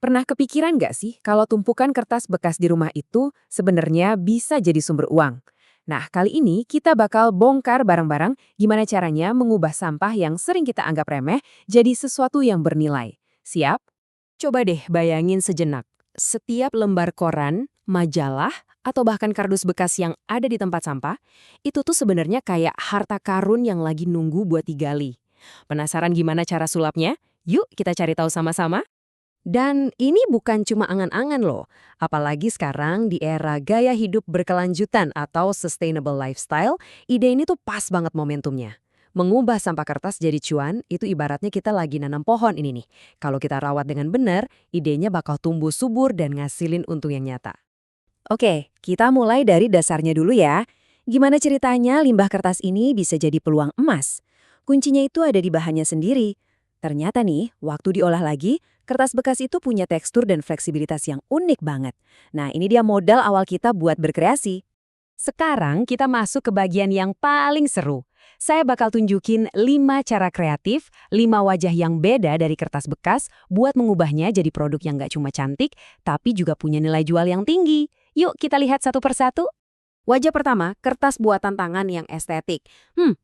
Pernah kepikiran nggak sih kalau tumpukan kertas bekas di rumah itu sebenarnya bisa jadi sumber uang? Nah, kali ini kita bakal bongkar bareng-bareng gimana caranya mengubah sampah yang sering kita anggap remeh jadi sesuatu yang bernilai. Siap? Coba deh bayangin sejenak. Setiap lembar koran, majalah, atau bahkan kardus bekas yang ada di tempat sampah, itu tuh sebenarnya kayak harta karun yang lagi nunggu buat digali. Penasaran gimana cara sulapnya? Yuk kita cari tahu sama-sama. Dan ini bukan cuma angan-angan loh, apalagi sekarang di era gaya hidup berkelanjutan atau sustainable lifestyle, ide ini tuh pas banget momentumnya. Mengubah sampah kertas jadi cuan, itu ibaratnya kita lagi nanam pohon ini nih. Kalau kita rawat dengan benar, idenya bakal tumbuh subur dan ngasilin untung yang nyata. Oke, kita mulai dari dasarnya dulu ya. Gimana ceritanya limbah kertas ini bisa jadi peluang emas? Kuncinya itu ada di bahannya sendiri. Ternyata nih, waktu diolah lagi, kertas bekas itu punya tekstur dan fleksibilitas yang unik banget. Nah, ini dia modal awal kita buat berkreasi. Sekarang kita masuk ke bagian yang paling seru. Saya bakal tunjukin 5 cara kreatif, 5 wajah yang beda dari kertas bekas buat mengubahnya jadi produk yang nggak cuma cantik, tapi juga punya nilai jual yang tinggi. Yuk kita lihat satu persatu. Wajah pertama, kertas buatan tangan yang estetik.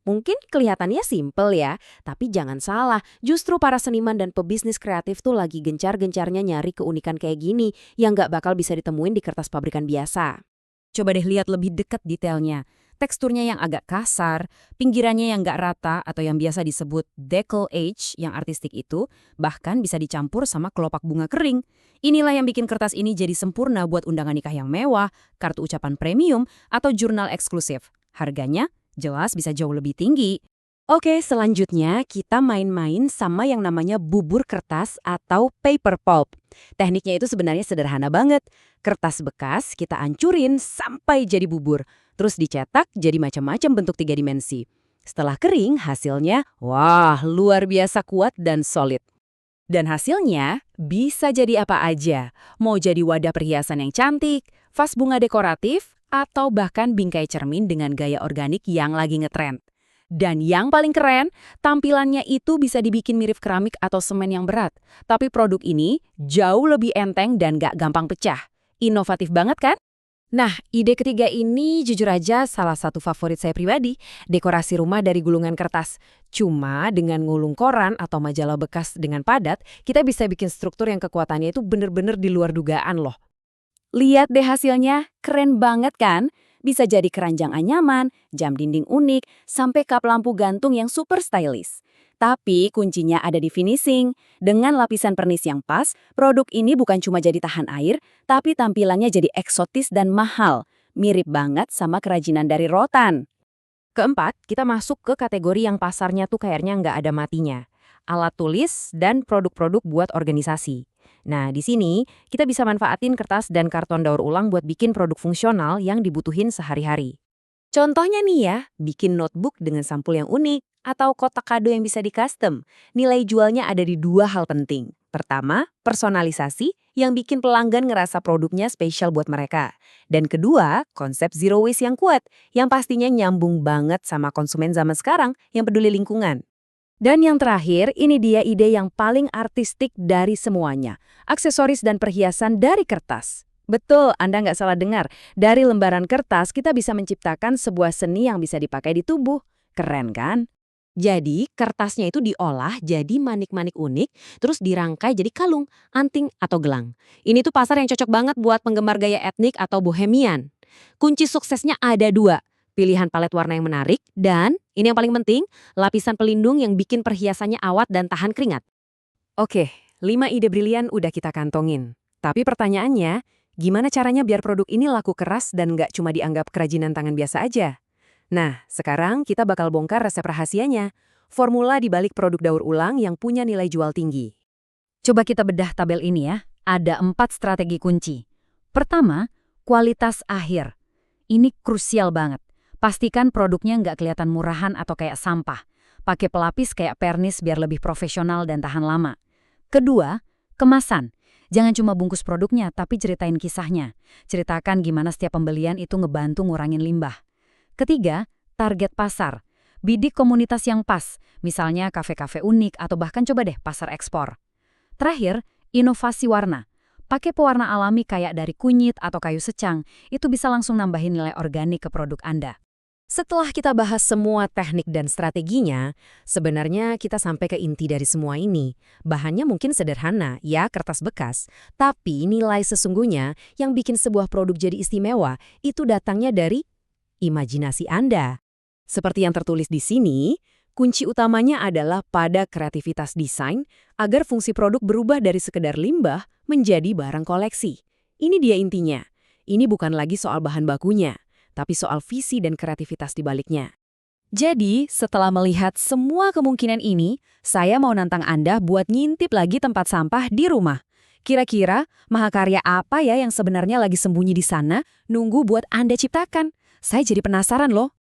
Mungkin kelihatannya simpel ya, tapi jangan salah, justru para seniman dan pebisnis kreatif tuh lagi gencar-gencarnya nyari keunikan kayak gini yang nggak bakal bisa ditemuin di kertas pabrikan biasa. Coba deh lihat lebih dekat detailnya. Teksturnya yang agak kasar, pinggirannya yang nggak rata atau yang biasa disebut decal edge yang artistik itu, bahkan bisa dicampur sama kelopak bunga kering. Inilah yang bikin kertas ini jadi sempurna buat undangan nikah yang mewah, kartu ucapan premium, atau jurnal eksklusif. Harganya jelas bisa jauh lebih tinggi. Oke, selanjutnya kita main-main sama yang namanya bubur kertas atau paper pulp. Tekniknya itu sebenarnya sederhana banget. Kertas bekas kita ancurin sampai jadi bubur, terus dicetak jadi macam-macam bentuk 3 dimensi. Setelah kering, hasilnya, wah, luar biasa kuat dan solid. Dan hasilnya bisa jadi apa aja. Mau jadi wadah perhiasan yang cantik, vas bunga dekoratif, atau bahkan bingkai cermin dengan gaya organik yang lagi ngetrend. Dan yang paling keren, tampilannya itu bisa dibikin mirip keramik atau semen yang berat. Tapi produk ini jauh lebih enteng dan gak gampang pecah. Inovatif banget kan? Nah, ide ketiga ini jujur aja salah satu favorit saya pribadi, dekorasi rumah dari gulungan kertas. Cuma dengan ngulung koran atau majalah bekas dengan padat, kita bisa bikin struktur yang kekuatannya itu bener-bener di luar dugaan loh. Lihat deh hasilnya, keren banget kan? Bisa jadi keranjang anyaman, jam dinding unik, sampai kap lampu gantung yang super stylish. Tapi kuncinya ada di finishing. Dengan lapisan pernis yang pas, produk ini bukan cuma jadi tahan air, tapi tampilannya jadi eksotis dan mahal. Mirip banget sama kerajinan dari rotan. Keempat, kita masuk ke kategori yang pasarnya tuh kayaknya nggak ada matinya. Alat tulis dan produk-produk buat organisasi. Nah, di sini kita bisa manfaatin kertas dan karton daur ulang buat bikin produk fungsional yang dibutuhin sehari-hari. Contohnya nih ya, bikin notebook dengan sampul yang unik atau kotak kado yang bisa di-custom. Nilai jualnya ada di 2 hal penting. Pertama, personalisasi yang bikin pelanggan ngerasa produknya spesial buat mereka. Dan kedua, konsep zero waste yang kuat, yang pastinya nyambung banget sama konsumen zaman sekarang yang peduli lingkungan. Dan yang terakhir, ini dia ide yang paling artistik dari semuanya. Aksesoris dan perhiasan dari kertas. Betul, Anda nggak salah dengar. Dari lembaran kertas, kita bisa menciptakan sebuah seni yang bisa dipakai di tubuh. Keren kan? Jadi, kertasnya itu diolah jadi manik-manik unik, terus dirangkai jadi kalung, anting, atau gelang. Ini tuh pasar yang cocok banget buat penggemar gaya etnik atau bohemian. Kunci suksesnya ada 2. Pilihan palet warna yang menarik, dan ini yang paling penting, lapisan pelindung yang bikin perhiasannya awet dan tahan keringat. Oke, 5 ide brilian udah kita kantongin. Tapi pertanyaannya, gimana caranya biar produk ini laku keras dan nggak cuma dianggap kerajinan tangan biasa aja? Nah, sekarang kita bakal bongkar resep rahasianya. Formula di balik produk daur ulang yang punya nilai jual tinggi. Coba kita bedah tabel ini ya. Ada 4 strategi kunci. Pertama, kualitas akhir. Ini krusial banget. Pastikan produknya nggak kelihatan murahan atau kayak sampah. Pakai pelapis kayak pernis biar lebih profesional dan tahan lama. Kedua, kemasan. Jangan cuma bungkus produknya, tapi ceritain kisahnya. Ceritakan gimana setiap pembelian itu ngebantu ngurangin limbah. Ketiga, target pasar. Bidik komunitas yang pas, misalnya kafe-kafe unik atau bahkan coba deh pasar ekspor. Terakhir, inovasi warna. Pakai pewarna alami kayak dari kunyit atau kayu secang, itu bisa langsung nambahin nilai organik ke produk Anda. Setelah kita bahas semua teknik dan strateginya, sebenarnya kita sampai ke inti dari semua ini. Bahannya mungkin sederhana, ya kertas bekas. Tapi nilai sesungguhnya yang bikin sebuah produk jadi istimewa, itu datangnya dari imajinasi Anda. Seperti yang tertulis di sini, kunci utamanya adalah pada kreativitas desain agar fungsi produk berubah dari sekedar limbah menjadi barang koleksi. Ini dia intinya. Ini bukan lagi soal bahan bakunya, tapi soal visi dan kreativitas di baliknya. Jadi, setelah melihat semua kemungkinan ini, saya mau nantang Anda buat ngintip lagi tempat sampah di rumah. Kira-kira mahakarya apa ya yang sebenarnya lagi sembunyi di sana, nunggu buat Anda ciptakan? Saya jadi penasaran loh.